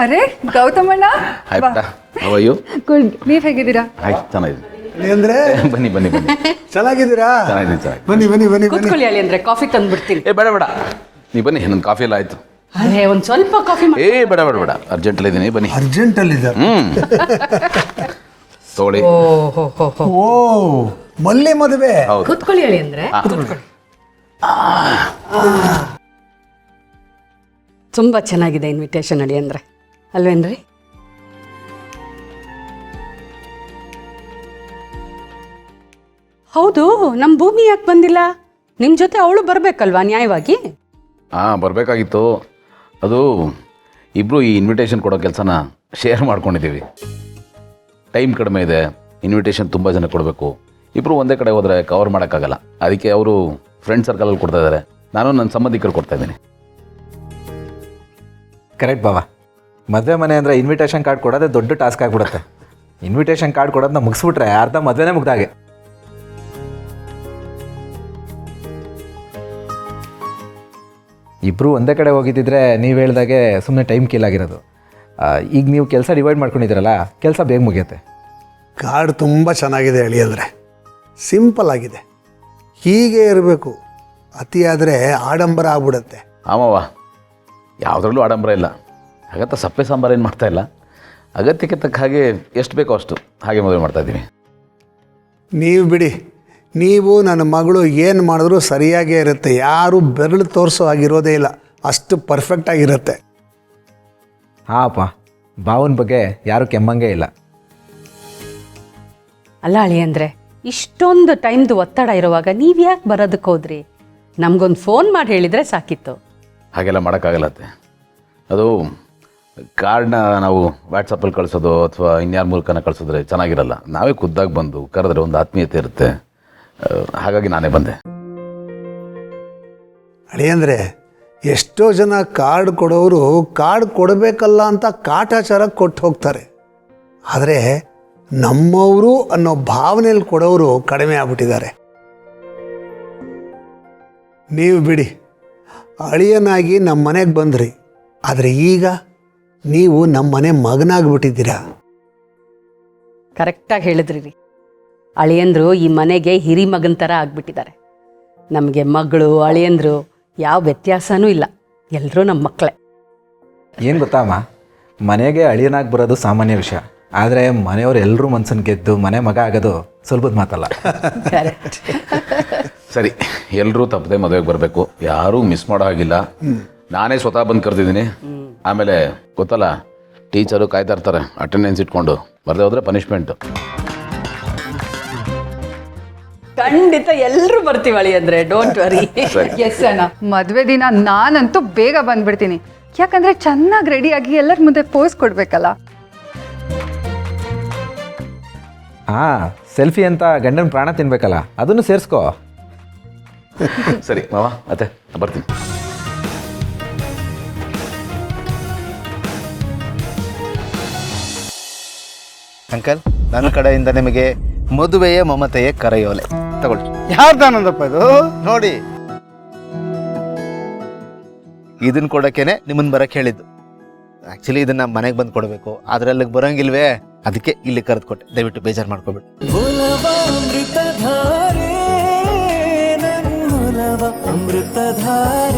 ಅರೆ ಗೌತಮಣ್ಣ ಆಯ್ತಾ ಅವಯ್ಯು ಗುಡ್. ನೀವ್ ಹೇಗಿದ್ದೀರಾ? ಆಯ್ತು ಚೆನ್ನಾಗಿದೆ ಅಂದ್ರೆ ಬನ್ನಿ ಬನ್ನಿ ಬನ್ನಿ ಚೆನ್ನಾಗಿದ್ದೀರಾ? ಚೆನ್ನಾಗಿದೆ ಚೆನ್ನಾಗಿ ಬನ್ನಿ ಬನ್ನಿ ಬನ್ನಿ ಬನ್ನಿ. ಕೂತ್ಕೊಳ್ಳಿ ಅಳಿ ಅಂದ್ರೆ ಕಾಫಿ ತಂದ್ಬಿಡ್ತೀನಿ. ಏ ಬೇಡ ಬೇಡ ನೀ ಬನ್ನಿ ನನ್ನ ಕಾಫಿ ಎಲ್ಲ ಆಯ್ತು. ಅದೇ ಒಂದ್ ಸ್ವಲ್ಪ ಕಾಫಿ ಏ ಬೇಡ ಬೇಡ ಬೇಡ ಅರ್ಜೆಂಟಲ್ಲಿ ಇದ್ದೀನಿ ಬನ್ನಿ. ಅರ್ಜೆಂಟ್ ಅಲ್ಲಿದ್ದಾರೆ. ತಗೊಳ್ಳಿ. ಓ ಮಲ್ಲಿ ಮದುವೆ. ಹೌದು ಕೂತ್ಕೊಳ್ಳಿ ಅಳಿ ಅಂದ್ರೆ ತುಂಬಾ ಚೆನ್ನಾಗಿದೆ ಇನ್ವಿಟೇಷನ್ ಅಳಿ ಅಂದ್ರೆ ಅಲ್ವೇನ್ರಿ? ಹೌದು, ನಮ್ಮ ಭೂಮಿ ಯಾಕೆ ಬಂದಿಲ್ಲ? ನಿಮ್ಮ ಜೊತೆ ಅವಳು ಬರ್ಬೇಕಲ್ವಾ ನ್ಯಾಯವಾಗಿ? ಬರಬೇಕಾಗಿತ್ತು. ಅದು ಇಬ್ಬರು ಈ ಇನ್ವಿಟೇಷನ್ ಕೊಡೋ ಕೆಲಸನ ಶೇರ್ ಮಾಡ್ಕೊಂಡಿದ್ದೀವಿ. ಟೈಮ್ ಕಡಿಮೆ ಇದೆ, ಇನ್ವಿಟೇಷನ್ ತುಂಬ ಜನ ಕೊಡಬೇಕು. ಇಬ್ಬರು ಒಂದೇ ಕಡೆ ಹೋದರೆ ಕವರ್ ಮಾಡೋಕ್ಕಾಗಲ್ಲ. ಅದಕ್ಕೆ ಅವರು ಫ್ರೆಂಡ್ ಸರ್ಕಲಲ್ಲಿ ಕೊಡ್ತಾ ಇದ್ದಾರೆ, ನಾನು ನನ್ನ ಸಂಬಂಧಿಕರು ಕೊಡ್ತಾ ಇದ್ದೀನಿ. ಕರೆಕ್ಟ್ ಬಾವ. ಮದುವೆ ಮನೆ ಅಂದರೆ ಇನ್ವಿಟೇಷನ್ ಕಾರ್ಡ್ ಕೊಡೋದೇ ದೊಡ್ಡ ಟಾಸ್ಕ್ ಆಗಿಬಿಡುತ್ತೆ. ಇನ್ವಿಟೇಷನ್ ಕಾರ್ಡ್ ಕೊಡೋದನ್ನ ಮುಗಿಸ್ಬಿಟ್ರೆ ಅರ್ಧ ಮದುವೆನೇ ಮುಗ್ದಾಗೆ. ಇಬ್ಬರು ಒಂದೇ ಕಡೆ ಹೋಗಿದ್ದಿದ್ರೆ ನೀವು ಹೇಳ್ದಾಗೆ ಸುಮ್ಮನೆ ಟೈಮ್ ಕೀಲಾಗಿರೋದು. ಈಗ ನೀವು ಕೆಲಸ ಡಿವೈಡ್ ಮಾಡ್ಕೊಂಡಿದ್ದೀರಲ್ಲ, ಕೆಲಸ ಬೇಗ ಮುಗಿಯುತ್ತೆ. ಕಾರ್ಡ್ ತುಂಬ ಚೆನ್ನಾಗಿದೆ ಹೇಳಿ ಅಂದರೆ ಸಿಂಪಲ್ ಆಗಿದೆ. ಹೀಗೆ ಇರಬೇಕು. ಅತಿಯಾದರೆ ಆಡಂಬರ ಆಗ್ಬಿಡುತ್ತೆ. ಆಮವ್ವ, ಯಾವುದ್ರಲ್ಲೂ ಆಡಂಬರ ಇಲ್ಲ. ಹಾಗಂತ ಸಪ್ಪೆ ಸಾಂಬಾರು ಏನು ಮಾಡ್ತಾ ಇಲ್ಲ. ಅಗತ್ಯಕ್ಕೆ ತಕ್ಕ ಹಾಗೆ ಎಷ್ಟು ಬೇಕೋ ಅಷ್ಟು ಹಾಗೆ ಮದುವೆ ಮಾಡ್ತಾಯಿದ್ದೀವಿ. ನೀವು ಬಿಡಿ, ನೀವು ನನ್ನ ಮಗಳು ಏನು ಮಾಡಿದ್ರೂ ಸರಿಯಾಗೇ ಇರುತ್ತೆ. ಯಾರೂ ಬೆರಳು ತೋರಿಸೋ ಆಗಿರೋದೇ ಇಲ್ಲ, ಅಷ್ಟು ಪರ್ಫೆಕ್ಟ್ ಆಗಿರುತ್ತೆ. ಹಾಂ ಬಾವನ ಬಗ್ಗೆ ಯಾರೂ ಕೆಮ್ಮಂಗೆ ಇಲ್ಲ. ಅಲ್ಲ ಅಳಿ ಅಂದರೆ ಇಷ್ಟೊಂದು ಟೈಮ್ದು ಒತ್ತಡ ಇರುವಾಗ ನೀವು ಯಾಕೆ ಬರೋದಕ್ಕೆ ಹೋದ್ರಿ? ನಮಗೊಂದು ಫೋನ್ ಮಾಡಿ ಹೇಳಿದರೆ ಸಾಕಿತ್ತು. ಹಾಗೆಲ್ಲ ಮಾಡೋಕ್ಕಾಗಲ್ಲತ್ತೆ. ಅದು ಕಾರ್ಡ್ನ ನಾವು ವಾಟ್ಸಪ್ಪಲ್ಲಿ ಕಳಿಸೋದು ಅಥವಾ ಇನ್ಯಾರ ಮೂಲಕನ ಕಳಿಸಿದ್ರೆ ಚೆನ್ನಾಗಿರಲ್ಲ. ನಾವೇ ಖುದ್ದಾಗಿ ಬಂದು ಕರೆದ್ರೆ ಒಂದು ಆತ್ಮೀಯತೆ ಇರುತ್ತೆ. ಹಾಗಾಗಿ ನಾನೇ ಬಂದೆ. ಅಳಿಯಂದರೆ ಎಷ್ಟೋ ಜನ ಕಾರ್ಡ್ ಕೊಡೋರು ಕಾರ್ಡ್ ಕೊಡಬೇಕಲ್ಲ ಅಂತ ಕಾಟಾಚಾರ ಕೊಟ್ಟು ಹೋಗ್ತಾರೆ. ಆದರೆ ನಮ್ಮವರು ಅನ್ನೋ ಭಾವನೆಯಲ್ಲಿ ಕೊಡೋರು ಕಡಿಮೆ ಆಗ್ಬಿಟ್ಟಿದ್ದಾರೆ. ನೀವು ಬಿಡಿ, ಅಳಿಯನಾಗಿ ನಮ್ಮ ಮನೆಗೆ ಬಂದ್ರಿ, ಆದರೆ ಈಗ ನೀವು ನಮ್ಮ ಮನೆ ಮಗನಾಗ್ಬಿಟ್ಟಿದ್ದೀರಾ. ಕರೆಕ್ಟಾಗಿ ಹೇಳಿದ್ರಿ ರೀ. ಅಳಿಯಂದ್ರು ಈ ಮನೆಗೆ ಹಿರಿ ಮಗನ ಥರ ಆಗ್ಬಿಟ್ಟಿದ್ದಾರೆ. ನಮಗೆ ಮಗಳು ಅಳಿಯಂದ್ರು ಯಾವ ವ್ಯತ್ಯಾಸನೂ ಇಲ್ಲ, ಎಲ್ಲರೂ ನಮ್ಮ ಮಕ್ಕಳೇ. ಏನು ಗೊತ್ತಮ್ಮ, ಮನೆಗೆ ಅಳಿಯನಾಗಿ ಬರೋದು ಸಾಮಾನ್ಯ ವಿಷಯ. ಆದರೆ ಮನೆಯವರು ಎಲ್ಲರೂ ಮನ್ಸನ್ನು ಗೆದ್ದು ಮನೆ ಮಗ ಆಗೋದು ಸ್ವಲ್ಪದ ಮಾತಲ್ಲ. ಕರೆಕ್ಟ್. ಸರಿ, ಎಲ್ಲರೂ ತಪ್ಪದೆ ಮದುವೆಗೆ ಬರಬೇಕು, ಯಾರೂ ಮಿಸ್ ಮಾಡೋ ಹಾಗಿಲ್ಲ. ನಾನೇ ಸ್ವತಃ ಬಂದು ಕರೆದಿದ್ದೀನಿ. ಆಮೇಲೆ ಗೊತ್ತಲ್ಲ, ಟೀಚರು ಕಾಯ್ತಾ ಇರ್ತಾರೆ ಅಟೆಂಡೆನ್ಸ್ ಇಟ್ಕೊಂಡು. ಬರದೆ ಹೋದರೆ ಪನಿಷ್ಮೆಂಟು. ಖಂಡಿತ ಎಲ್ಲರೂ ಬರ್ತೀವಿ ಅಳಿ ಅಂದರೆ, ಡೋಂಟ್ ವರಿ. ಎಸ್ ಅಣ್ಣ, ಮದುವೆ ದಿನ ನಾನಂತೂ ಬೇಗ ಬಂದ್ಬಿಡ್ತೀನಿ. ಯಾಕಂದ್ರೆ ಚೆನ್ನಾಗಿ ರೆಡಿಯಾಗಿ ಎಲ್ಲರ ಮುಂದೆ ಪೋಸ್ ಕೊಡ್ಬೇಕಲ್ಲ. ಹಾಂ, ಸೆಲ್ಫಿ ಅಂತ ಗಂಡನ ಪ್ರಾಣ ತಿನ್ಬೇಕಲ್ಲ, ಅದನ್ನು ಸೇರಿಸ್ಕೋ. ಸರಿ ಮಾವ, ಮತ್ತೆ ಬರ್ತೀನಿ. ಅಂಕಲ್, ನನ್ನ ಕಡೆಯಿಂದ ನಿಮಗೆ ಮದುವೆಯ ಮಮತೆಯ ಕರೆಯೋಲೆ ತಗೊಳ್ಳಿ. ಯಾರ್ದಾನಂದಪ್ಪ ಇದು? ನೋಡಿ, ಇದನ್ನ ಕೊಡೋಕ್ಕೇನೆ ನಿಮ್ಮನ್ನ ಬರಕ್ಕೆ ಹೇಳಿದ್ದು. ಆ್ಯಕ್ಚುಲಿ ಇದನ್ನ ಮನೆಗೆ ಬಂದು ಕೊಡಬೇಕು, ಆದರೆ ಅಲ್ಲಿಗೆ ಬರೋಂಗಿಲ್ವೇ, ಅದಕ್ಕೆ ಇಲ್ಲಿ ಕರೆದು ಕೊಟ್ಟೆ. ದಯವಿಟ್ಟು ಬೇಜಾರು ಮಾಡ್ಕೊಬೇಡಿ. ಅಮೃತಧಾರೆ